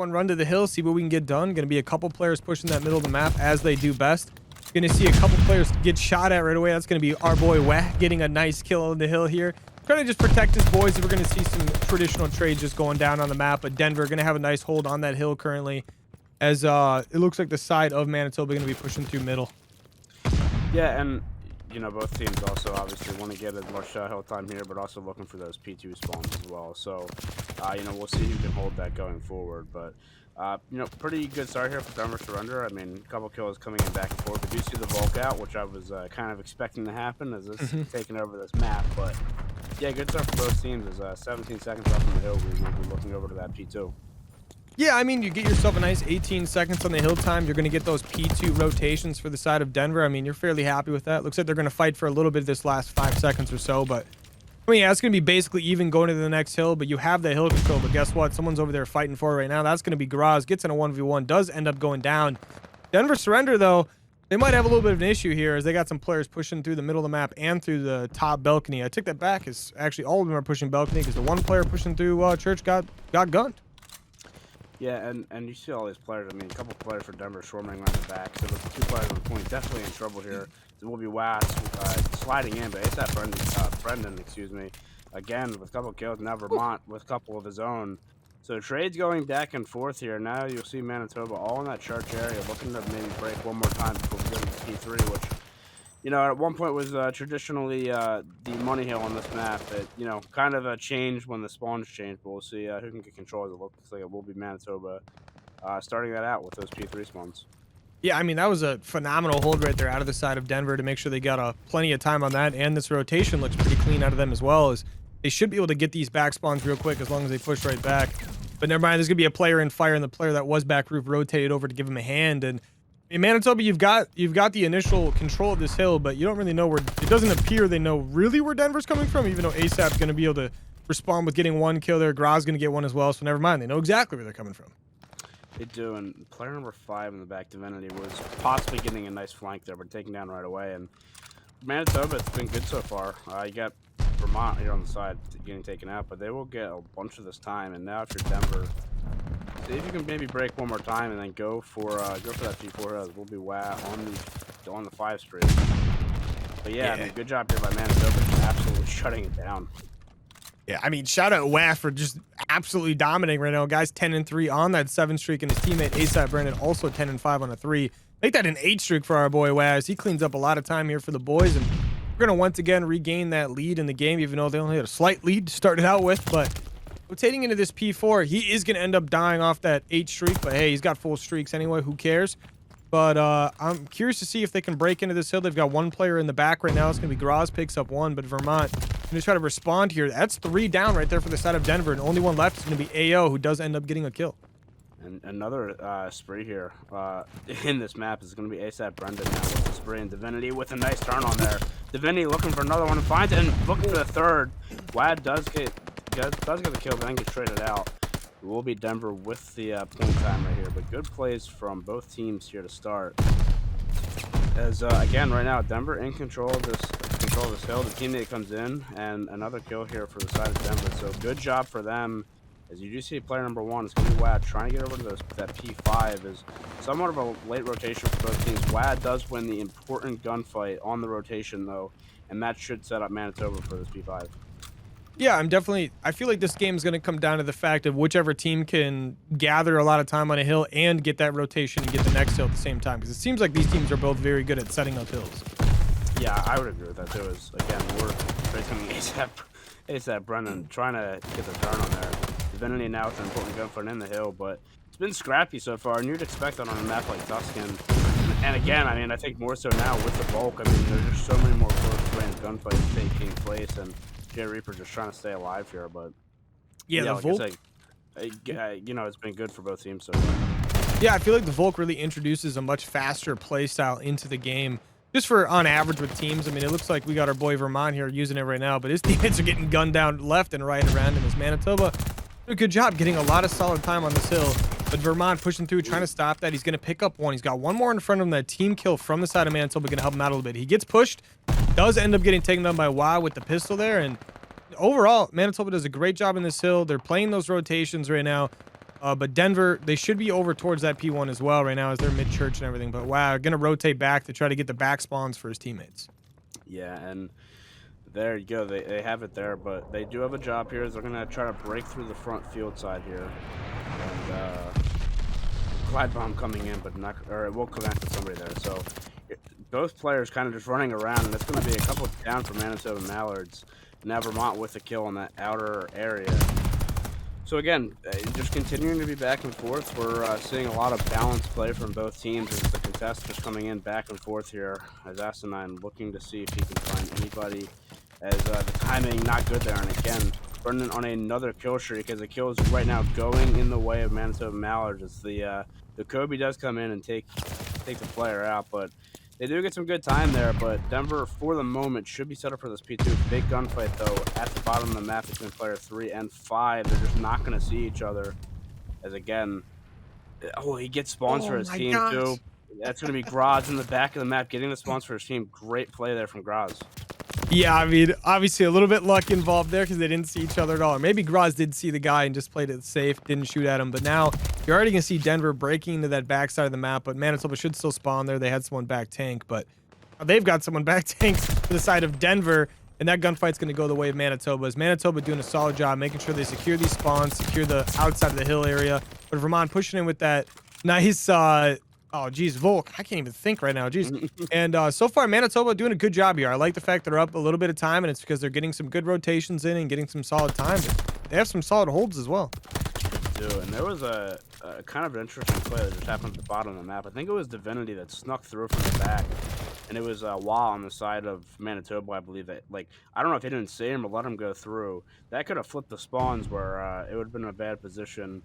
everyone run to the hill, see what we can get done. Going to be a couple players pushing that middle of the map as they do best. Going to see a couple players get shot at right away. That's going to be our boy Weh getting a nice kill on the hill here. Trying to just protect his boys. We're going to see some traditional trades just going down on the map. But Denver going to have a nice hold on that hill currently, as it looks like the side of Manitoba going to be pushing through middle. Yeah, and you know, both teams also obviously want to get as much hill time here, but also looking for those P2 spawns as well. So, you know, we'll see who can hold that going forward. But, you know, pretty good start here for Denver Surrender. I mean, a couple kills coming in back and forth. We do see the Volk out, which I was kind of expecting to happen as this is taking over this map. But, yeah, good start for both teams. As 17 seconds left on the hill, we will be looking over to that P2. Yeah, I mean, you get yourself a nice 18 seconds on the hill time. You're going to get those P2 rotations for the side of Denver. I mean, you're fairly happy with that. Looks like they're going to fight for a little bit this last 5 seconds or so. But, I mean, yeah, it's going to be basically even going to the next hill. But you have the hill control. But guess what? Someone's over there fighting for it right now. That's going to be Graz. Gets in a 1v1. Does end up going down. Denver Surrender, though, they might have a little bit of an issue here as they got some players pushing through the middle of the map and through the top balcony. I took that back. It's actually all of them are pushing balcony because the one player pushing through church got gunned. Yeah, and you see all these players. I mean, a couple players for Denver swarming around the back. So with 2 players on the point, definitely in trouble here. It will be Wass sliding in, but it's that Brendan, excuse me, again with a couple kills. Now Vermont with a couple of his own. So trades going back and forth here. Now you'll see Manitoba all in that church area, looking to maybe break one more time before we go to P3, which, you know, at one point was traditionally the money hill on this map. It, you know, kind of a change when the spawns changed, but we'll see who can get control. It looks like it will be Manitoba starting that out with those P3 spawns. Yeah, I mean, that was a phenomenal hold right there out of the side of Denver to make sure they got plenty of time on that, and this rotation looks pretty clean out of them as well, as they should be able to get these back spawns real quick as long as they push right back. But never mind, there's going to be a player in fire, and the player that was back roof rotated over to give him a hand. And in Manitoba, you've got the initial control of this hill, but you don't really know where. It doesn't appear they know really where Denver's coming from, even though ASAP's going to be able to respond with getting 1 kill there. Graz going to get 1 as well, so never mind. They know exactly where they're coming from. They do, and player number 5 in the back, Divinity, was possibly getting a nice flank there, but taken down right away. And Manitoba, it's been good so far. You got Vermont here on the side getting taken out, but they will get a bunch of this time. And now if you're Denver, see if you can maybe break one more time and then go for that P4 We'll be on the 5 street. But yeah, I mean, good job here by Manitoba, just absolutely shutting it down. Yeah, I mean, shout out Wah for just absolutely dominating right now. Guys 10-3 on that 7 streak, and his teammate ASAP Brandon also 10-5 on a 3. Make that an 8 streak for our boy Wah, as he cleans up a lot of time here for the boys, and we're going to once again regain that lead in the game, even though they only had a slight lead to start it out with. But rotating into this P4, he is going to end up dying off that 8 streak, but hey, he's got full streaks anyway, who cares? But I'm curious to see if they can break into this hill. They've got 1 player in the back right now. It's going to be Graz picks up 1, but Vermont going to try to respond here. That's 3 down right there for the side of Denver, and only 1 left is going to be AO, who does end up getting a kill. And another spree here in this map is going to be ASAP Brendan now with the spree, and Divinity with a nice turn on there. Divinity looking for another one and finds it, and looking for the 3rd. Wad does get the kill, but then gets traded out. It will be Denver with the point time right here, but good plays from both teams here to start. As again, right now Denver in control of this hill. The teammate comes in, and another kill here for the side of Denver. So good job for them. As you do see player number 1 is going to be Wad trying to get over to that P5. Is somewhat of a late rotation for both teams. Wad does win the important gunfight on the rotation though, and that should set up Manitoba for this P5. Yeah, I feel like this game is going to come down to the fact of whichever team can gather a lot of time on a hill and get that rotation and get the next hill at the same time, because it seems like these teams are both very good at setting up hills. Yeah, I would agree with that too. Is again, we're facing ASAP Brendan trying to get the turn on there. Divinity now with an important gunfight in the hill, but it's been scrappy so far, and you'd expect that on a map like Tuscan. And again, I mean, I think more so now with the Volk. I mean, there's just so many more close-range gunfights taking place, and Jay Reaper just trying to stay alive here. But yeah, the like Volk, you know, it's been good for both teams so far. Yeah, I feel like the Volk really introduces a much faster play style into the game, just for on average with teams. I mean, it looks like we got our boy Vermont here using it right now, but his teammates are getting gunned down left and right around him. As Manitoba did a good job getting a lot of solid time on this hill, but Vermont pushing through, trying to stop that. He's going to pick up 1. He's got 1 more in front of him. That team kill from the side of Manitoba going to help him out a little bit. He gets pushed, does end up getting taken down by Wah with the pistol there, and overall, Manitoba does a great job in this hill. They're playing those rotations right now. But Denver, they should be over towards that P1 as well right now as they're mid-church and everything. But wow, going to rotate back to try to get the back spawns for his teammates. Yeah, and there you go. They have it there, but they do have a job here. They're going to try to break through the front field side here. And Glide Bomb coming in, but not, or it will connect with somebody there. So both players kind of just running around, and it's going to be a couple down for Manitoba Mallards. Now Vermont with a kill in that outer area. So again, just continuing to be back and forth. We're seeing a lot of balanced play from both teams as the contest just coming in back and forth here. As Asinine looking to see if he can find anybody, as the timing not good there. And again, Brendan on another kill streak, as the kill is right now going in the way of Manitoba Mallards. As the Kobe does come in and take the player out, but they do get some good time there. But Denver, for the moment, should be set up for this P2. Big gunfight, though, at the bottom of the map between player 3 and 5. They're just not going to see each other. As, again, oh, he gets spawns for his team, too. That's going to be Graz in the back of the map getting the spawns for his team. Great play there from Graz. Yeah, I mean, obviously a little bit luck involved there because they didn't see each other at all. Or maybe Graz did see the guy and just played it safe, didn't shoot at him. But now you're already going to see Denver breaking into that backside of the map. But Manitoba should still spawn there. They had someone back tank, but they've got someone back tank to the side of Denver. And that gunfight's going to go the way of Manitoba. Is Manitoba doing a solid job making sure they secure these spawns, secure the outside of the hill area. But Vermont pushing in with that nice oh, geez, Volk. I can't even think right now. Geez. And so far, Manitoba doing a good job here. I like the fact that they're up a little bit of time, and it's because they're getting some good rotations in and getting some solid time. But they have some solid holds as well. They do. And there was a kind of an interesting play that just happened at the bottom of the map. I think it was Divinity that snuck through from the back. And it was Wah on the side of Manitoba, I believe. That, like, I don't know if he didn't see him or let him go through. That could have flipped the spawns where it would have been a bad position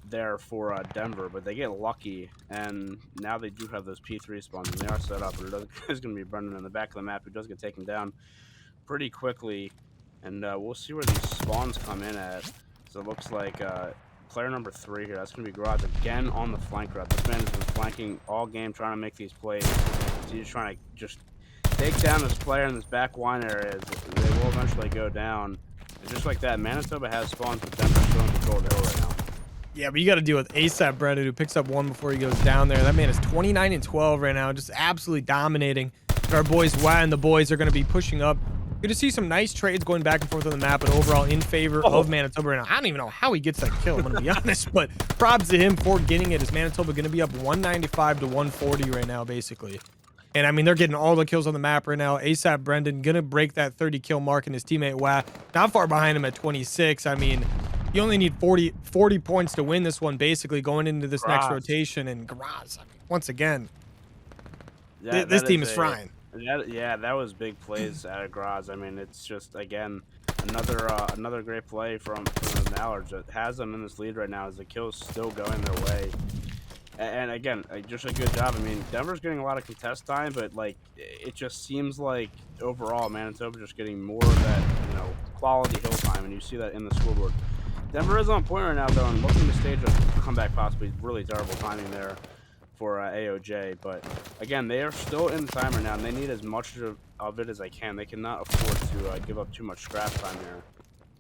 there for Denver, but they get lucky, and now they do have those P3 spawns, and they are set up. But it's going to be Brendan in the back of the map, who does get taken down pretty quickly, and we'll see where these spawns come in at. So it looks like player number 3 here, that's going to be Garage again on the flank route. This man has been flanking all game, trying to make these plays. So he's trying to just take down this player in this back wine area. They will eventually go down. And just like that, Manitoba has spawns, but Denver's still in control of the hill right now. Yeah, but you got to deal with ASAP Brennan, who picks up one before he goes down there. That man is 29 and 12 right now, just absolutely dominating. Our boys, Wah and the boys, are going to be pushing up. Good to see some nice trades going back and forth on the map, but overall in favor of Manitoba right now. I don't even know how he gets that kill, I'm going to be honest, but props to him for getting it. Is Manitoba going to be up 195 to 140 right now, basically? And, I mean, they're getting all the kills on the map right now. ASAP Brendan going to break that 30-kill mark, and his teammate Wah not far behind him at 26. I mean, you only need 40 points to win this one, basically, going into this next rotation. And Graz, I mean, once again, this team is frying. Yeah, that was big plays out of Graz. I mean, it's just, again, another great play from the Mallards that has them in this lead right now as the kills still going their way. And again, just a good job. I mean, Denver's getting a lot of contest time, but like it just seems like overall Manitoba just getting more of that, quality hill time, and you see that in the scoreboard. Denver is on point right now, though, and looking to stage a comeback, possibly really terrible timing there for AOJ. But again, they are still in the time right now, and they need as much of it as they can. They cannot afford to give up too much scrap time here.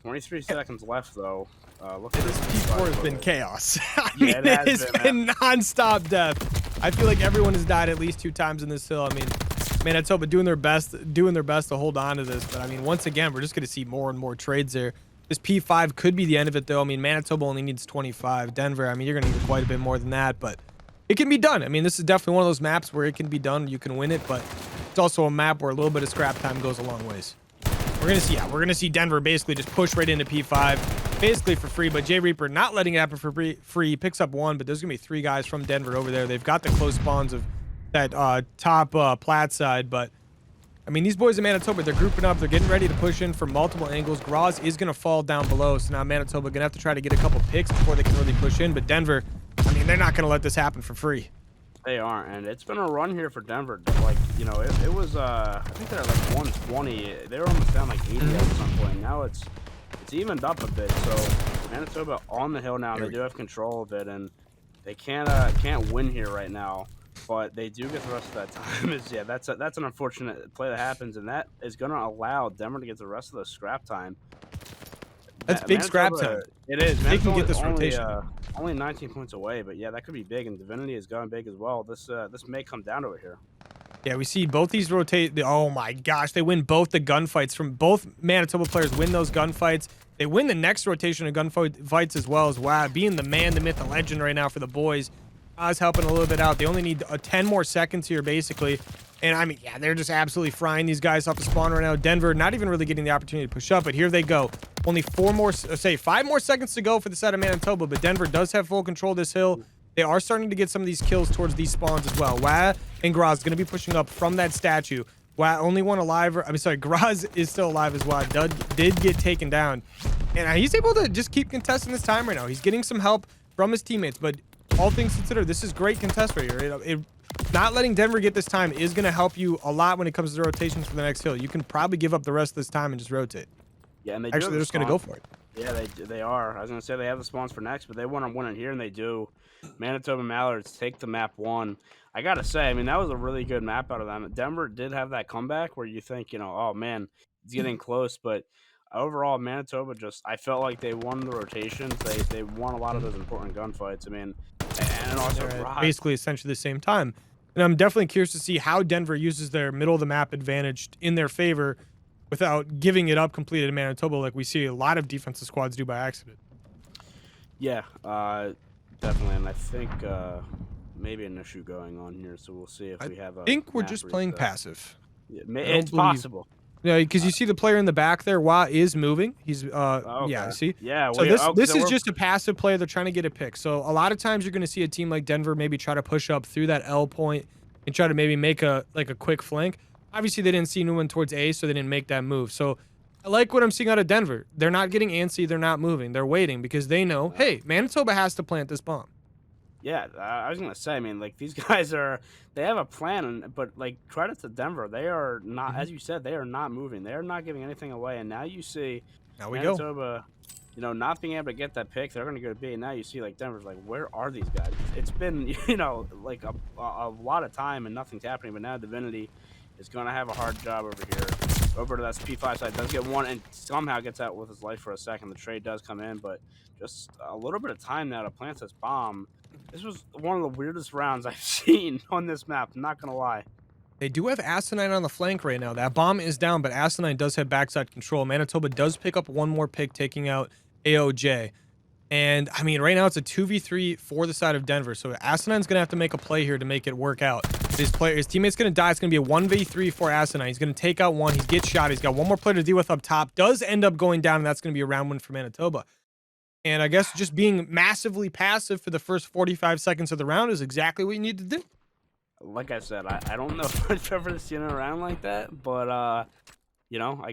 23 seconds left, though. Look at this P4 has been chaos. I mean, it has been non-stop death. I feel like everyone has died at least 2 times in this hill. I mean, Manitoba doing their best to hold on to this. But I mean, once again, we're just going to see more and more trades there. This P5 could be the end of it, though. I mean, Manitoba only needs 25. Denver, I mean, you're going to need quite a bit more than that, but it can be done. I mean, this is definitely one of those maps where it can be done. You can win it, but it's also a map where a little bit of scrap time goes a long ways. We're gonna see Denver basically just push right into P5, basically for free. But Jay Reaper not letting it happen for free. Picks up 1, but there's gonna be 3 guys from Denver over there. They've got the close spawns of that top plat side, but I mean, these boys in Manitoba, they're grouping up. They're getting ready to push in from multiple angles. Graz is gonna fall down below, so now Manitoba gonna have to try to get a couple picks before they can really push in. But Denver, I mean, they're not gonna let this happen for free. They aren't, and it's been a run here for Denver. Like, it was, I think they're like 120. They were almost down like 80 at some point. Now it's evened up a bit. So Manitoba on the hill now. They do have control of it, and they can't win here right now. But they do get the rest of that time. That's an unfortunate play that happens, and that is going to allow Denver to get the rest of the scrap time. That's big scrap Manitoba, time. it is. They can get Manitoba's this rotation. only 19 points away, but yeah, that could be big. And Divinity is going big as well. This may come down to it here. Yeah, we see both these rotate. Oh my gosh, they win both the gunfights from both Manitoba players. Win those gunfights. They win the next rotation of gunfights as well as wow, being the man, the myth, the legend right now for the boys. Oz helping a little bit out. They only need 10 more seconds here, basically. And I mean, yeah, they're just absolutely frying these guys off the spawn right now. Denver not even really getting the opportunity to push up, but here they go. Only 5 more seconds to go for the side of Manitoba, but Denver does have full control of this hill. They are starting to get some of these kills towards these spawns as well. Wah and Graz going to be pushing up from that statue. Wah only one alive. I'm sorry, Graz is still alive as well. Did get taken down. And he's able to just keep contesting this time right now. He's getting some help from his teammates, but all things considered, this is great contest right here. Not letting Denver get this time is going to help you a lot when it comes to the rotations for the next hill. You can probably give up the rest of this time and just rotate. Yeah, and they're just going to go for it. Yeah, they are. I was gonna say they have the spawns for next, but they want to win it here, and they do. Manitoba Mallards take the map 1. I gotta say, I mean, that was a really good map out of them. Denver did have that comeback where you think, oh man, it's getting close, but overall, Manitoba I felt like they won the rotations. They won a lot of those important gunfights. I mean, and also basically essentially the same time. And I'm definitely curious to see how Denver uses their middle of the map advantage in their favor without giving it up completely to Manitoba like we see a lot of defensive squads do by accident. Yeah, definitely. And I think maybe an issue going on here, so we'll see if we have a. I think we're just playing passive. Yeah, it's possible. Yeah, because you see the player in the back there, Wah is moving. He's okay. Yeah, see? Yeah, so this is just a passive play. They're trying to get a pick. So a lot of times you're going to see a team like Denver maybe try to push up through that L point and try to maybe make a quick flank. Obviously, they didn't see anyone towards A, so they didn't make that move. So I like what I'm seeing out of Denver. They're not getting antsy. They're not moving. They're waiting because they know, hey, Manitoba has to plant this bomb. Yeah, I was gonna say. I mean, like these guys they have a plan, but like credit to Denver, they are not, as you said, they are not moving. They are not giving anything away. And now you see Manitoba, not being able to get that pick. They're gonna go to B. And now you see like Denver's like, where are these guys? It's been like a lot of time and nothing's happening. But now Divinity is gonna have a hard job over here. Over to that P5 side, does get one and somehow gets out with his life for a second. The trade does come in, but just a little bit of time now to plant this bomb. This was one of the weirdest rounds I've seen on this map, I'm not gonna lie. They do have Asinine on the flank right now. That bomb is down, but Asinine does have backside control. Manitoba does pick up one more pick, taking out AOJ. And, I mean, right now it's a 2v3 for the side of Denver. So Asinine's going to have to make a play here to make it work out. His teammate's going to die. It's going to be a 1v3 for Asinine. He's going to take out one. He gets shot. He's got one more player to deal with up top. Does end up going down, and that's going to be a round win for Manitoba. And I guess just being massively passive for the first 45 seconds of the round is exactly what you need to do. Like I said, I don't know if I've ever seen it around like that, but, I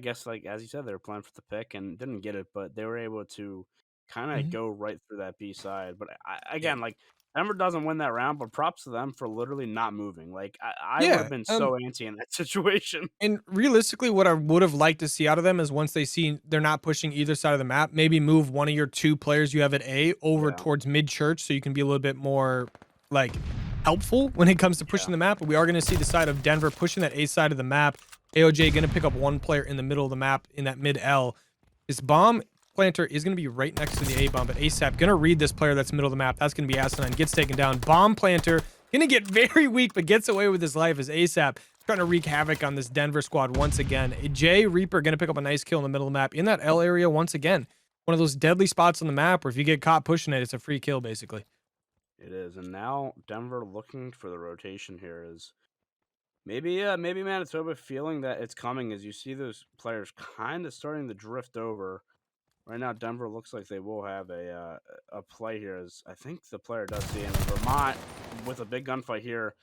guess, like, as you said, they were playing for the pick and didn't get it, but they were able to kind of go right through that B side. But again, like, Denver doesn't win that round, but props to them for literally not moving. Like, I would have been so antsy in that situation. And realistically, what I would have liked to see out of them is once they see they're not pushing either side of the map, maybe move one of your 2 players you have at A over towards mid-church so you can be a little bit more, like, helpful when it comes to pushing the map. But we are going to see the side of Denver pushing that A side of the map. AOJ going to pick up one player in the middle of the map in that mid-L. This bomb planter is going to be right next to the A bomb, but ASAP going to read this player that's middle of the map. That's going to be Asinine. Gets taken down. Bomb planter going to get very weak, but gets away with his life as ASAP trying to wreak havoc on this Denver squad once again. J Reaper going to pick up a nice kill in the middle of the map in that L area once again. One of those deadly spots on the map where if you get caught pushing it, it's a free kill basically. It is, and now Denver looking for the rotation here is maybe Manitoba feeling that it's coming as you see those players kind of starting to drift over. Right now, Denver looks like they will have a play here. As I think the player does see him. Vermont with a big gunfight here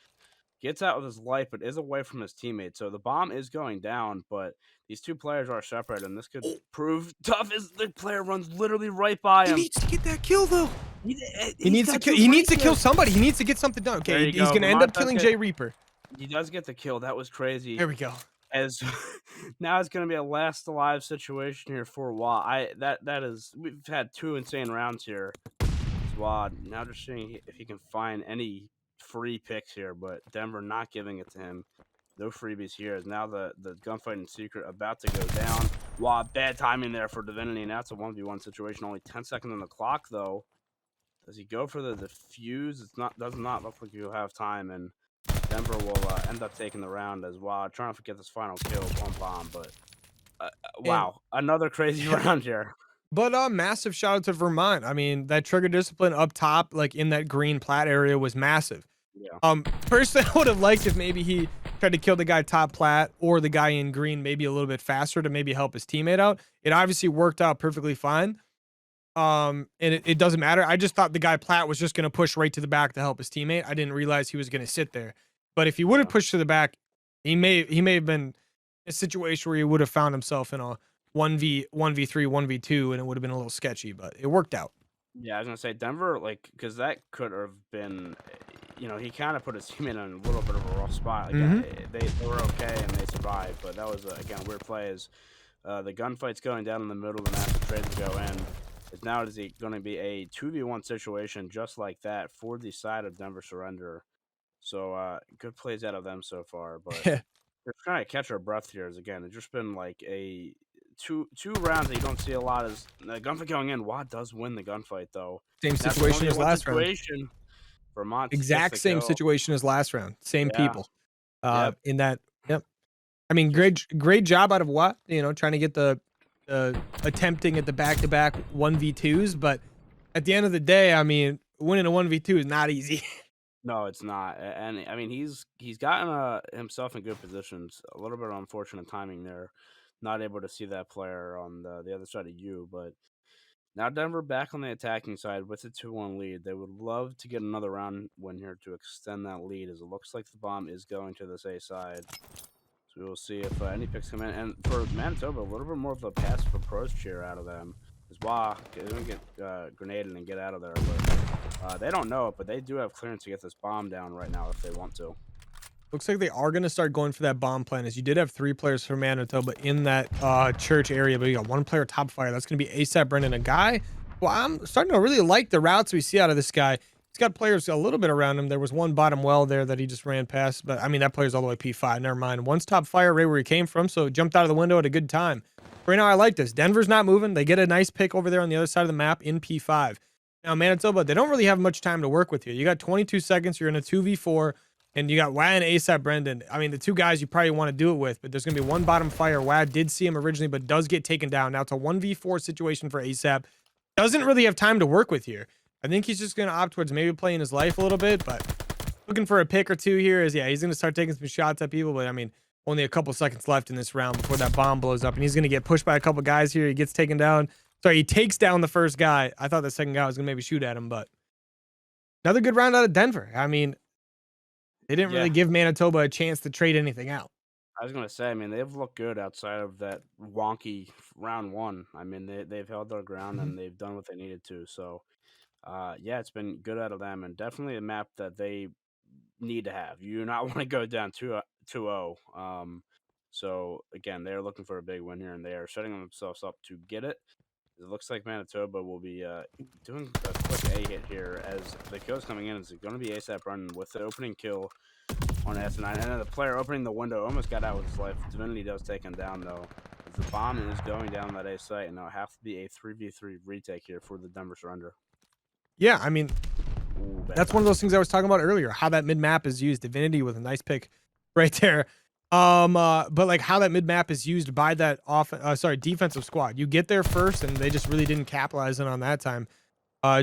gets out with his life, but is away from his teammate. So the bomb is going down, but these 2 players are separated, and this could prove tough as the player runs literally right by him. He needs to get that kill though. He needs to kill. He needs to kill somebody. He needs to get something done. Okay, he's gonna end up killing J Reaper. He does get the kill. That was crazy. There we go. As now it's going to be a last alive situation here for Wah. That is, we've had 2 insane rounds here. Wah now just seeing if he can find any free picks here, but Denver not giving it to him. No freebies here. As now the gunfight in secret about to go down. Wow, bad timing there for Divinity. Now it's a 1v1 situation. Only 10 seconds on the clock, though. Does he go for the defuse? Does not look like he'll have time, and Denver will end up taking the round as well. Trying to get this final kill, one bomb, but And wow, another crazy round here. but massive shout out to Vermont. I mean, that trigger discipline up top, like in that green plat area, was massive. Yeah, Personally, I would have liked if maybe he tried to kill the guy top plat or the guy in green maybe a little bit faster to maybe help his teammate out. It obviously worked out perfectly fine. And it doesn't matter. I just thought the guy plat was just going to push right to the back to help his teammate. I didn't realize he was going to sit there. But if he would have yeah. pushed to the back, he may have been a situation where he would have found himself in a 1v3, 1v2, and it would have been a little sketchy, but it worked out. Yeah, I was gonna say Denver, like, because that could have been, he kind of put his team in a little bit of a rough spot. Like, Hmm. they were okay and they survived, but that was again a weird play. As the gunfight's going down in the middle of the map, the trades go in. Is now is it going to be a 2v1 situation just like that for the side of Denver Surrender? So good plays out of them so far, but we're trying to catch our breath here. As again, it's just been like a two rounds that you don't see a lot. As the gunfight going in, Watt does win the gunfight though. Same That's the situation only as one last round. situation. Vermont gets Exact the same kill. situation as last round. Same Yeah. people. Yep. In that. Yep. I mean, Just great job out of what trying to get the attempting at the back to back 1v2s, but at the end of the day, I mean, winning a 1v2 is not easy. no, it's not. And I mean, he's gotten himself in good positions. A little bit of unfortunate timing there. Not able to see that player on the other side of you, but now Denver back on the attacking side with a 2-1 lead. They would love to get another round win here to extend that lead, as it looks like the bomb is going to this A side. So we will see if any picks come in. And for Manitoba, a little bit more of a passive approach cheer out of them. Is why they're going to get grenaded and get out of there. But they don't know it, but they do have clearance to get this bomb down right now if they want to. Looks like they are going to start going for that bomb plan. As you did have 3 players for Manitoba in that church area, but you got 1 player top fire. That's going to be ASAP Brendan, a guy. Well, I'm starting to really like the routes we see out of this guy. He's got players a little bit around him. There was one bottom well there that he just ran past, but I mean, that player's all the way P5. Never mind. One's top fire right where he came from, so jumped out of the window at a good time. Right now, I like this. Denver's not moving. They get a nice pick over there on the other side of the map in P5. Now, Manitoba, they don't really have much time to work with here. You got 22 seconds. You're in a 2v4. And you got Wad and ASAP Brendan. I mean, the 2 guys you probably want to do it with, but there's going to be 1 bottom fire. Wad did see him originally, but does get taken down. Now it's a 1v4 situation for ASAP. Doesn't really have time to work with here. I think he's just going to opt towards maybe playing his life a little bit, but looking for a pick or 2 here is, yeah, he's going to start taking some shots at people, but I mean, only a couple seconds left in this round before that bomb blows up, and he's going to get pushed by a couple guys here. He gets taken down. Sorry, he takes down the first guy. I thought the second guy was going to maybe shoot at him, but another good round out of Denver. I mean, they didn't Yeah, really give Manitoba a chance to trade anything out. I was gonna say. I mean, they've looked good outside of that wonky round one. I mean, they've held their ground Mhm. and they've done what they needed to. So, yeah, it's been good out of them, and definitely a map that they need to have. You do not want to go down 2-0. So again, they're looking for a big win here, and they are setting themselves up to get it. It looks like Manitoba will be doing a quick A hit here as the kill's coming in. It's going to be ASAP Brennan with the opening kill on S9, and then the player opening the window almost got out with his life. Divinity does take him down though. The bomb is going down that A site, and it'll have to be a 3v3 retake here for the Denver Surrender. Yeah, I mean, Ooh, bad that's one of timing. those things I was talking about earlier, how that mid map is used. Divinity with a nice pick right there. But like how that mid map is used by that defensive squad. You get there first, and they just really didn't capitalize on that time.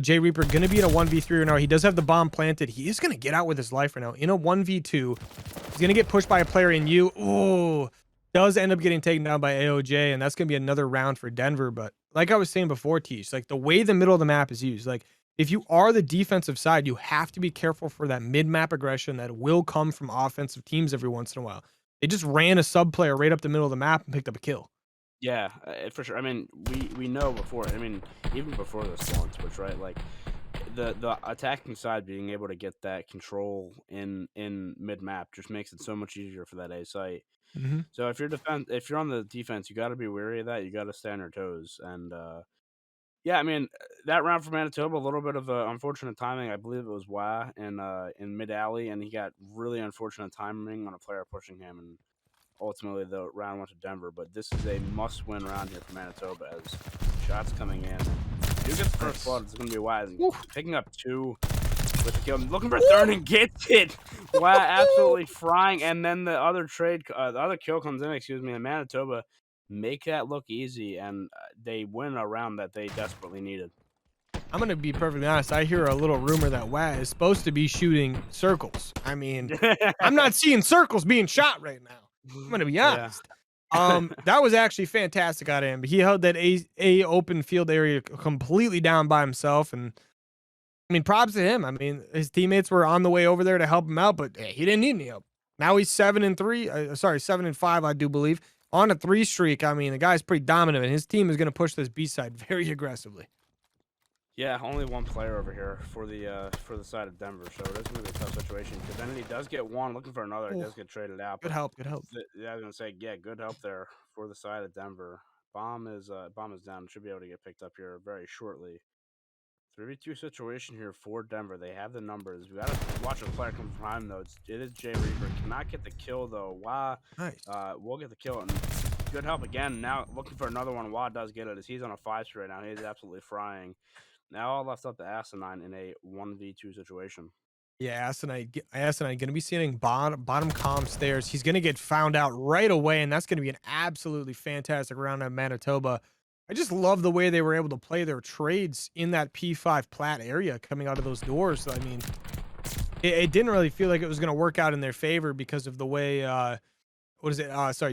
Jay Reaper gonna be in a 1v3 right now. He does have the bomb planted. He is gonna get out with his life right now in a 1v2. He's gonna get pushed by a player in you. Oh, does end up getting taken down by AOJ, and that's gonna be another round for Denver. But like I was saying before, Teach, like the way the middle of the map is used, like if you are the defensive side, you have to be careful for that mid-map aggression that will come from offensive teams every once in a while. They just ran a sub player right up the middle of the map and picked up a kill. Yeah, for sure. I mean, we know before. I mean, even before the spawn switch, right? Like the attacking side being able to get that control in mid map just makes it so much easier for that A site. Mhm. So if you're on the defense, you got to be wary of that. You got to stay on your toes. And yeah, I mean that round for Manitoba, a little bit of unfortunate timing. I believe it was Wah in mid alley, and he got really unfortunate timing on a player pushing him, and ultimately the round went to Denver, but this is a must-win round here for Manitoba as shots coming in. If you get the first blood, it's going to be wise. Picking up 2 with the kill, looking for third and gets it. Wow, absolutely frying. And then the other the other kill comes in, excuse me, and Manitoba make that look easy, and they win a round that they desperately needed. I'm going to be perfectly honest. I hear a little rumor that Wah is supposed to be shooting circles. I mean, I'm not seeing circles being shot right now. I'm going to be Yeah. honest. That was actually fantastic out of him. He held that A open field area completely down by himself. And I mean, props to him. I mean, his teammates were on the way over there to help him out, but he didn't need any help. Now he's 7-3. Sorry, 7-5, I do believe, on a 3 streak. I mean, the guy's pretty dominant, and his team is going to push this B side very aggressively. Yeah, only one player over here for the side of Denver, so it is going to be a tough situation. Divinity does get one, looking for another. He does get traded out. Good help, good help. Yeah, I was going to say, yeah, good help there for the side of Denver. Bomb is down. Should be able to get picked up here very shortly. 3v2 situation here for Denver. They have the numbers. We got to watch a player come from behind, though. It is Jay Reaper. Cannot get the kill, though. Wah, Nice. will get the kill. And good help again. Now looking for another one. Wah does get it as he's on a 5 right now. He's absolutely frying. Now all left up to Asinine in a 1v2 situation. Yeah, Asinine going to be seeing bottom comm stairs. He's going to get found out right away, and that's going to be an absolutely fantastic round at Manitoba. I just love the way they were able to play their trades in that P5 plat area coming out of those doors. I mean, it didn't really feel like it was going to work out in their favor because of the way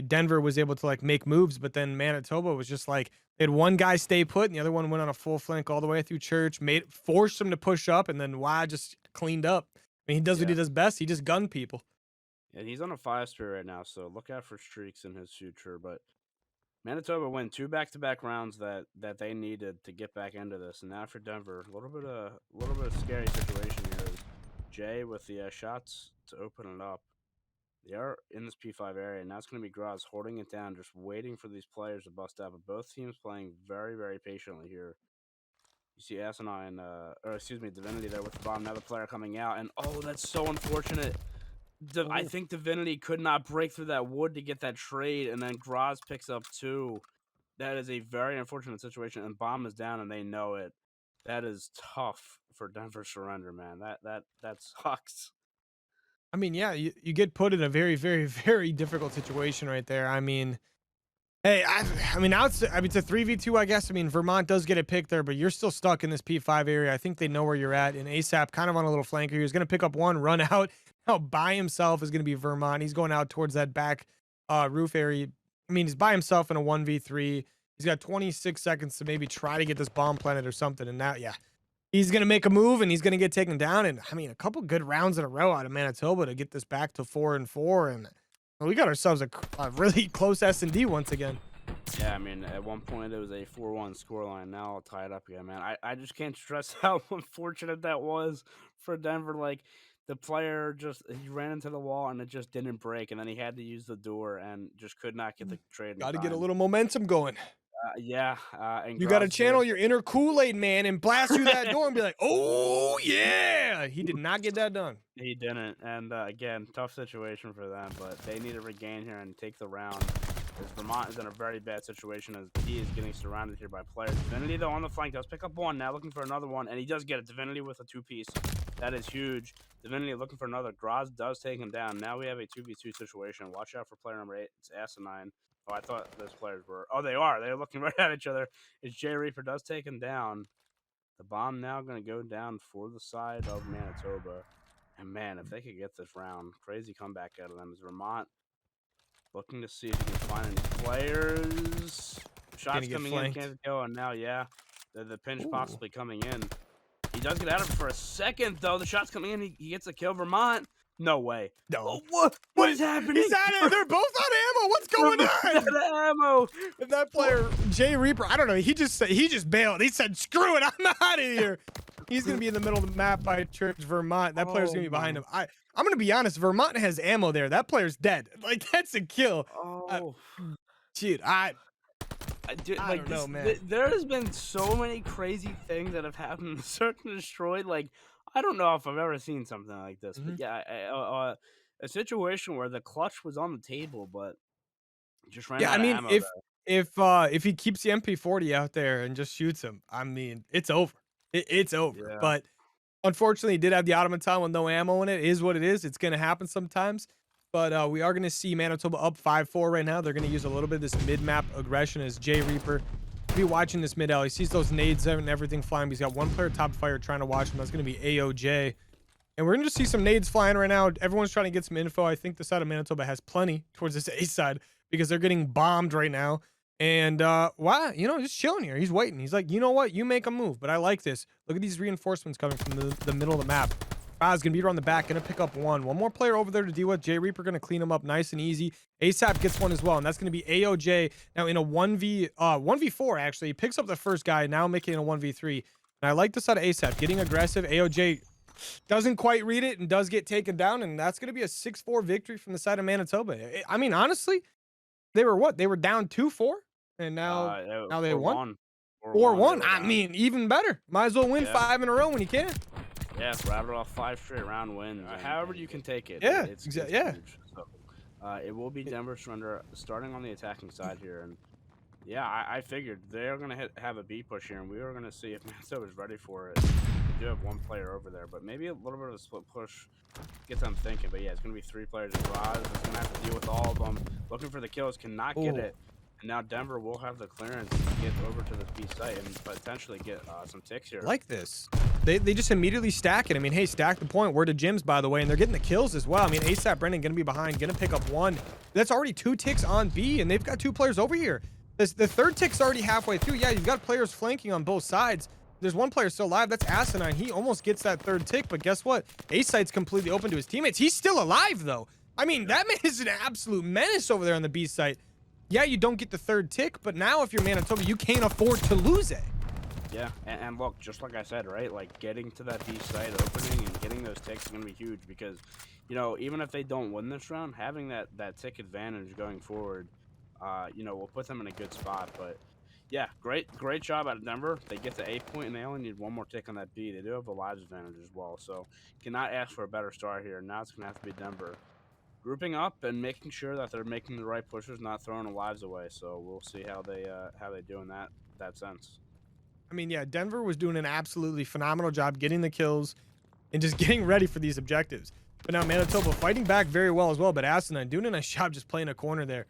Denver was able to like make moves, but then Manitoba was just like they had one guy stay put and the other one went on a full flank all the way through church, forced him to push up, and then Wah just cleaned up. I mean, he does what he does best. He just gunned people. And he's on a 5 right now, so look out for streaks in his future. But Manitoba win 2 back-to-back rounds that they needed to get back into this, and now for Denver, a little bit of scary situation here. Jay with the shots to open it up. They are in this P5 area, and now it's going to be Graz holding it down, just waiting for these players to bust out. But both teams playing very, very patiently here. You see Asinine, Divinity there with the bomb. Now the player coming out, and oh, that's so unfortunate. I think Divinity could not break through that wood to get that trade, and then Graz picks up 2. That is a very unfortunate situation, and bomb is down, and they know it. That is tough for Denver surrender, man. That sucks. I mean, yeah, you get put in a very, very, very difficult situation right there. I mean, hey, I mean, now it's a 3v2, I guess. I mean, Vermont does get a pick there, but you're still stuck in this P5 area. I think they know where you're at. And ASAP kind of on a little flanker. He's going to pick up one, run out. Now by himself is going to be Vermont. He's going out towards that back roof area. I mean, he's by himself in a 1v3. He's got 26 seconds to maybe try to get this bomb planted or something. And now, yeah, he's going to make a move and he's going to get taken down. And I mean, a couple good rounds in a row out of Manitoba to get this back to 4-4. And well, we got ourselves a really close S&D once again. Yeah, I mean, at one point it was a 4-1 scoreline. Now I'll tie it up again, man. I just can't stress how unfortunate that was for Denver. Like, the player he ran into the wall and it just didn't break, and then he had to use the door and just could not get the trade. Got to get a little momentum going. And you got to channel your inner Kool-Aid man and blast through that door and be like, oh, yeah. He did not get that done. He didn't. And again, tough situation for them, but they need to regain here and take the round. As Vermont is in a very bad situation as he is getting surrounded here by players. Divinity, though, on the flank does pick up one. Now looking for another one, and he does get it. Divinity with a 2-piece. That is huge. Divinity looking for another. Graz does take him down. Now we have a 2v2 situation. Watch out for player number 8. It's Asinine. Oh, I thought those players were. Oh, they are. They're looking right at each other. As Jay Reaper does take him down. The bomb now going to go down for the side of Manitoba. And man, if they could get this round, crazy comeback out of them. Is Vermont looking to see if he can find any players. Shots coming in, can't go, and now, yeah, the pinch possibly coming in. He does get out of it for a second, though. The shot's coming in. He gets a kill. Vermont. No way. No. Oh, what is happening? He's at it. They're both out of ammo. What's going on? Out of ammo. If that player, Jay Reaper, I don't know. He just bailed. He said, screw it. I'm out of here. He's going to be in the middle of the map by Church, Vermont. That player's going to be behind him. I'm going to be honest. Vermont has ammo there. That player's dead. Like, that's a kill. Oh. Dude, Dude, I like, don't know, man. There has been so many crazy things that have happened in Search and Destroy. Like, I don't know if I've ever seen something like this. But yeah, a situation where the clutch was on the table, but Just ran Yeah, I out of mean, ammo there. if he keeps the MP40 out there and just shoots him, I mean, it's over. It's over. Yeah. But unfortunately, he did have the automaton with no ammo in it. It is what it is. It's going to happen sometimes. But we are going to see Manitoba up 5-4 right now. They're going to use a little bit of this mid-map aggression as J Reaper. Be watching this mid L. He sees those nades and everything flying. But he's got one player top fire trying to watch him. That's going to be AOJ. And we're going to see some nades flying right now. Everyone's trying to get some info. I think the side of Manitoba has plenty towards this A side because they're getting bombed right now. And why? You know, just chilling here. He's waiting. He's like, you know what? You make a move. But I like this. Look at these reinforcements coming from the middle of the map. He's going to beat her on the back. Going to pick up one. One more player over there to deal with. J Reaper going to clean him up nice and easy. ASAP gets one as well. And that's going to be AOJ. Now in a 1v4, actually. He picks up the first guy. Now making it a 1v3. And I like the side of ASAP. Getting aggressive. AOJ doesn't quite read it and does get taken down. And that's going to be a 6-4 victory from the side of Manitoba. I mean, honestly, they were what? They were down 2-4. And now they won. 4-1. I mean, even better. Might as well win 5 in a row when you can. Yeah, rattle off 5 straight round wins. However you can take it. Yeah, it's exactly. huge. So, it will be Denver surrender starting on the attacking side here, and yeah, I figured they're gonna have a B push here, and we were gonna see if Manitoba was ready for it. We do have one player over there, but maybe a little bit of a split push gets them thinking. But yeah, it's gonna be 3 players. Raz is gonna have to deal with all of them. Looking for the kills, cannot get it. And now Denver will have the clearance to get over to the B site and potentially get some ticks here. Like this. They just immediately stack it. I mean, hey, stack the point. We're to Jim's, by the way, and they're getting the kills as well. I mean, ASAP Brendan going to be behind, going to pick up one. That's already 2 ticks on B, and they've got 2 players over here. The third tick's already halfway through. Yeah, you've got players flanking on both sides. There's one player still alive. That's Asinine. He almost gets that 3rd tick, but guess what? A-site's completely open to his teammates. He's still alive, though. I mean, that man is an absolute menace over there on the B site. Yeah, you don't get the 3rd tick, but now if you're Manitoba, you can't afford to lose it. Yeah, and look, just like I said, right? Like, getting to that B site opening and getting those ticks is going to be huge because, you know, even if they don't win this round, having that tick advantage going forward, you know, will put them in a good spot. But, yeah, great job out of Denver. They get to A point, and they only need 1 more tick on that B. They do have the lives advantage as well, so cannot ask for a better start here. Now it's going to have to be Denver grouping up and making sure that they're making the right pushes, not throwing the lives away. So we'll see how they do in that sense. I mean, yeah, Denver was doing an absolutely phenomenal job getting the kills and just getting ready for these objectives. But now Manitoba fighting back very well as well. But Asinine doing a nice job just playing a corner there.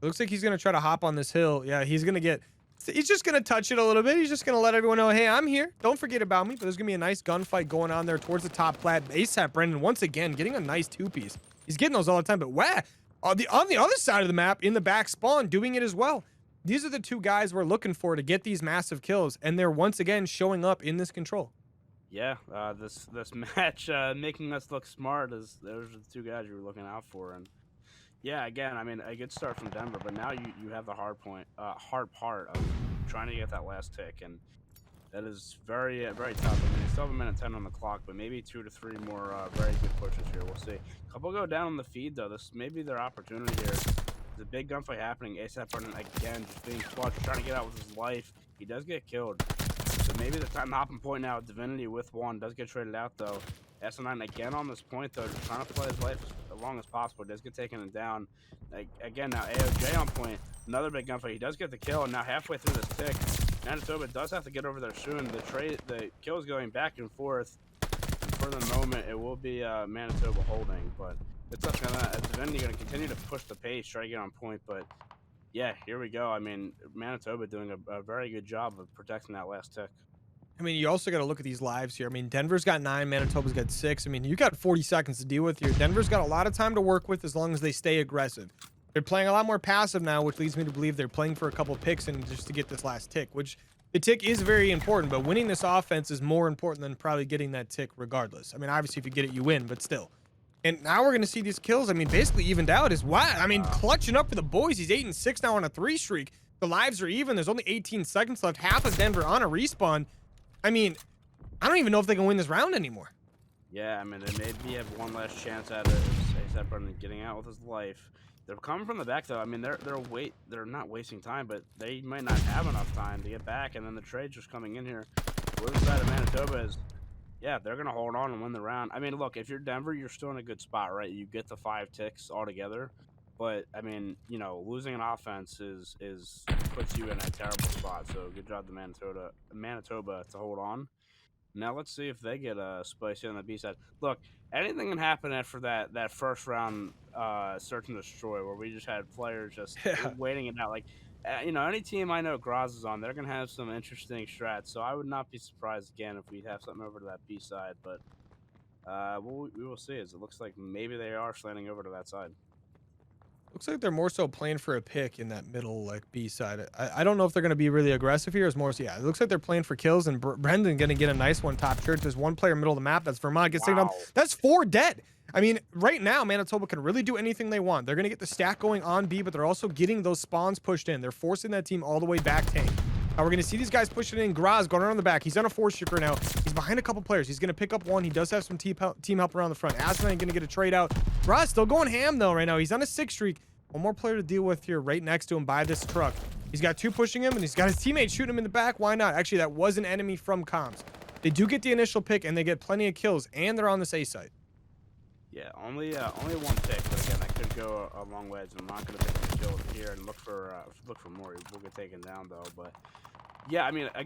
It looks like he's going to try to hop on this hill. Yeah, he's just going to touch it a little bit. He's just going to let everyone know, hey, I'm here. Don't forget about me. But there's going to be a nice gunfight going on there towards the top plat. ASAP Brendan, once again, getting a nice 2-piece. He's getting those all the time. But wow, on the other side of the map, in the back spawn, doing it as well. These are the 2 guys we're looking for to get these massive kills. And they're once again showing up in this control. Yeah, this match making us look smart as those are the 2 guys you were looking out for. And yeah, again, I mean, a good start from Denver, but now you have the hard part of trying to get that last tick, and that is very tough. I mean, they still have 1:10 on the clock, but maybe 2 to 3 more very good pushes here. We'll see. A couple go down on the feed though. This may be their opportunity here. There's a big gunfight happening. ASAP Brendan again just being clutch, trying to get out with his life. He does get killed. So maybe the time hopping point now. Divinity with 1 does get traded out though. S9 again on this point though, just trying to play his life as long as possible. Does get taken down. Again now AOJ on point. Another big gunfight. He does get the kill, and now halfway through this tick, Manitoba does have to get over there soon. The kill is going back and forth. And for the moment, it will be Manitoba holding, but it's up to Divinity going to continue to push the pace, try to get on point. But yeah, here we go. I mean, Manitoba doing a very good job of protecting that last tick. I mean, you also got to look at these lives here. I mean, Denver's got 9, Manitoba's got 6. I mean, you got 40 seconds to deal with here. Denver's got a lot of time to work with as long as they stay aggressive. They're playing a lot more passive now, which leads me to believe they're playing for a couple picks and just to get this last tick, which the tick is very important, but winning this offense is more important than probably getting that tick regardless. I mean, obviously, if you get it, you win, but still. And now we're going to see these kills. I mean, basically evened out is wow. I mean, clutching up for the boys. He's 8-6 now on a 3 streak. The lives are even. There's only 18 seconds left. Half of Denver on a respawn. I mean, I don't even know if they can win this round anymore. Yeah, I mean, they maybe have one last chance at it. ASAP Brendan getting out with his life. They're coming from the back though. I mean, they're not wasting time, but they might not have enough time to get back. And then the trade's just coming in here. Where the side of Manitoba is, yeah, they're gonna hold on and win the round. I mean, look, if you're Denver, you're still in a good spot, right? You get the 5 ticks altogether, But I mean, you know, losing an offense is puts you in a terrible spot. So good job to Manitoba to hold on. Now let's see if they get a spicy on the B side. Look, anything can happen after that first round search and destroy where we just had players just Yeah. waiting it out. Like you know, any team I know Graz is on, they're gonna have some interesting strats. So I would not be surprised again if we'd have something over to that B side. But we will see. As it looks like maybe they are slanting over to that side. Looks like they're more so playing for a pick in that middle, like, B side. I don't know if they're going to be really aggressive here. It's more so, yeah, it looks like they're playing for kills, and Brendan going to get a nice one top church. There's one player middle of the map. That's Vermont. Gets taken down. Wow. That's 4 dead. I mean, right now, Manitoba can really do anything they want. They're going to get the stack going on B, but they're also getting those spawns pushed in. They're forcing that team all the way back tank. Now we're going to see these guys pushing in. Graz going around the back. He's on a 4-streak right now. He's behind a couple players. He's going to pick up one. He does have some team help around the front. Asinine going to get a trade out. Graz still going ham, though, right now. He's on a 6-streak. One more player to deal with here right next to him by this truck. He's got 2 pushing him, and he's got his teammate shooting him in the back. Why not? Actually, that was an enemy from comms. They do get the initial pick, and they get plenty of kills, and they're on this A site. Yeah, only one pick, but again, that could go a long way. So I'm not going to take the kill here and look for more. We'll get taken down though. But yeah, I mean, a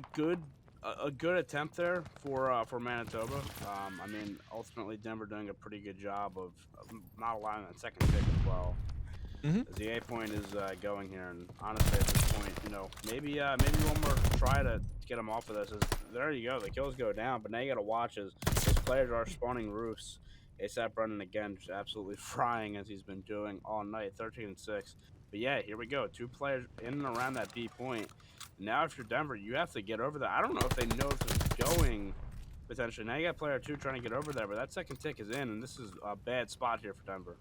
good attempt there for Manitoba. I mean, ultimately Denver doing a pretty good job of not allowing that second pick as well. As the A point is going here, and honestly, at this point, you know, maybe one more try to get him off of this. There you go, the kills go down, but now you got to watch as players are spawning roofs. ASAP Brennan again, just absolutely frying as he's been doing all night, 13-6. But yeah, here we go, 2 players in and around that B point. Now, if you're Denver, you have to get over that. I don't know if they know if it's going potentially. Now you got player 2 trying to get over there, but that second tick is in, and this is a bad spot here for Denver.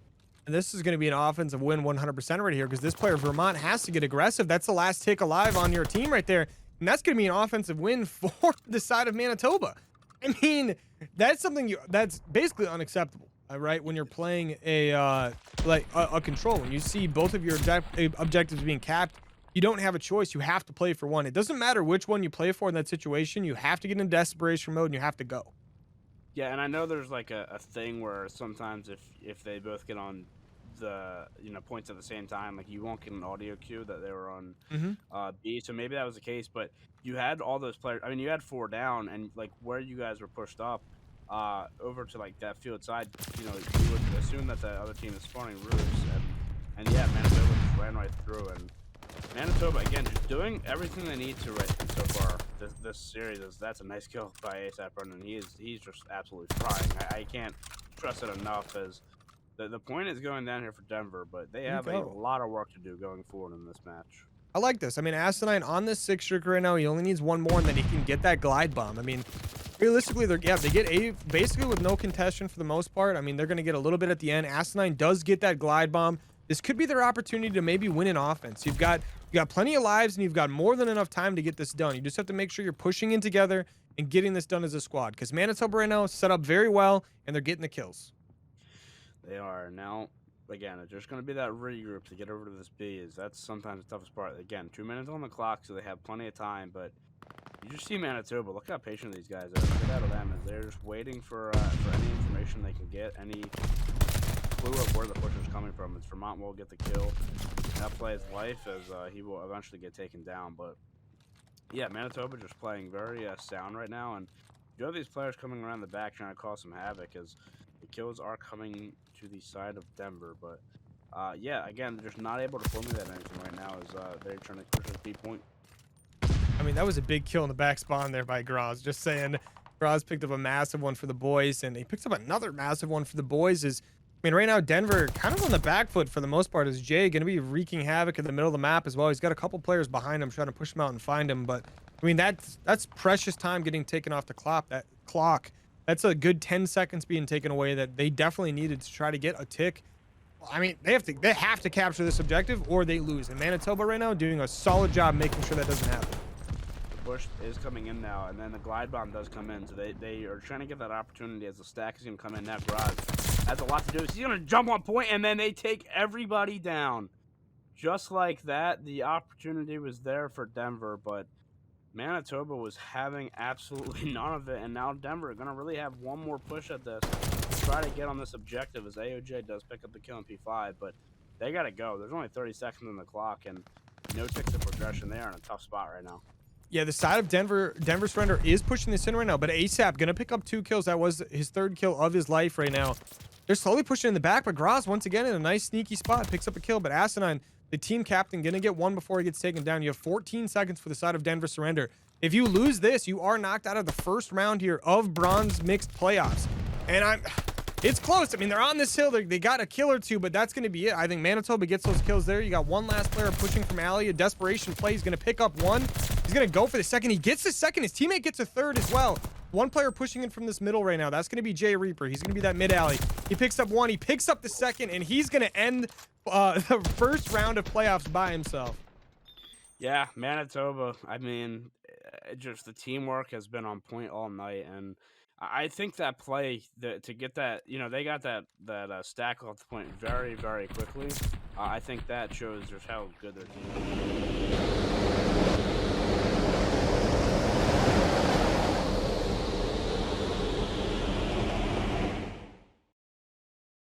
And this is going to be an offensive win 100% right here because this player, Vermont, has to get aggressive. That's the last tick alive on your team right there. And that's going to be an offensive win for the side of Manitoba. I mean, that's something that's basically unacceptable, right? When you're playing a control, when you see both of your objectives being capped, you don't have a choice. You have to play for one. It doesn't matter which one you play for in that situation. You have to get in desperation mode and you have to go. Yeah, and I know there's like a thing where sometimes if they both get on the points at the same time, like you won't get an audio cue that they were on B. So maybe that was the case, but you had all those players. I mean, you had 4 down, and like where you guys were pushed up over to like that field side. You know, you would assume that the other team is spawning roofs, and yeah, Manitoba just ran right through. And Manitoba again just doing everything they need to right so far. This series that's a nice kill by ASAP Brennan. He's just absolutely frying. I can't stress it enough as the point is going down here for Denver, but they have a lot of work to do going forward in this match. I like this. I mean, Asinine on this 6-streak right now, he only needs one more, and then he can get that glide bomb. I mean, realistically, they get A basically with no contention for the most part. I mean, they're going to get a little bit at the end. Asinine does get that glide bomb. This could be their opportunity to maybe win an offense. You got plenty of lives, and you've got more than enough time to get this done. You just have to make sure you're pushing in together and getting this done as a squad, because Manitoba right now is set up very well, and they're getting the kills. They are. Now, again, it's just going to be that regroup to get over to this B. That's sometimes the toughest part. Again, 2 minutes on the clock, so they have plenty of time, but you just see Manitoba. Look how patient these guys are. Get out of them as they're just waiting for any information they can get, any clue of where the push is coming from. It's Vermont will get the kill. That plays life as he will eventually get taken down. But yeah, Manitoba just playing very sound right now, and you have these players coming around the back trying to cause some havoc as the kills are coming to the side of Denver. But yeah, again, they're just not able to formulate anything right now as they're trying to push this B point. I mean, that was a big kill in the back spawn there by Graz. Just saying, Graz picked up a massive one for the boys, and he picks up another massive one for the boys. I mean, right now, Denver kind of on the back foot for the most part. Is Jay going to be wreaking havoc in the middle of the map as well? He's got a couple players behind him trying to push him out and find him. But, I mean, that's precious time getting taken off the clock. That's a good 10 seconds being taken away that they definitely needed to try to get a tick. I mean, they have to capture this objective or they lose. And Manitoba right now doing a solid job making sure that doesn't happen. The push is coming in now, and then the glide bomb does come in. So they are trying to get that opportunity as the stack is going to come in. Now Graz has a lot to do. He's going to jump on point, and then they take everybody down. Just like that, the opportunity was there for Denver, but Manitoba was having absolutely none of it, and now Denver are going to really have one more push at this to try to get on this objective as AOJ does pick up the kill in P5, but they got to go. There's only 30 seconds on the clock, and no ticks of progression. They are in a tough spot right now. Yeah, the side of Denver Surrender is pushing this in right now, but ASAP gonna pick up 2 kills. That was his 3rd kill of his life right now. They're slowly pushing in the back, but Graz once again in a nice sneaky spot picks up a kill. But Asinine, the team captain, gonna get one before he gets taken down. You have 14 seconds for the side of Denver Surrender. If you lose this, you are knocked out of the first round here of bronze mixed playoffs. And it's close. I mean, they're on this hill. They got a kill or two, but that's going to be it. I think Manitoba gets those kills there. You got one last player pushing from alley. A desperation play. He's going to pick up one. He's going to go for the second. He gets the second. His teammate gets a third as well. One player pushing in from this middle right now. That's going to be Jay Reaper. He's going to be that mid alley. He picks up one. He picks up the second, and he's going to end the first round of playoffs by himself. Yeah, Manitoba. I mean, just the teamwork has been on point all night, and I think that play to get that, they got that stack off the point very, very quickly. I think that shows just how good their team is.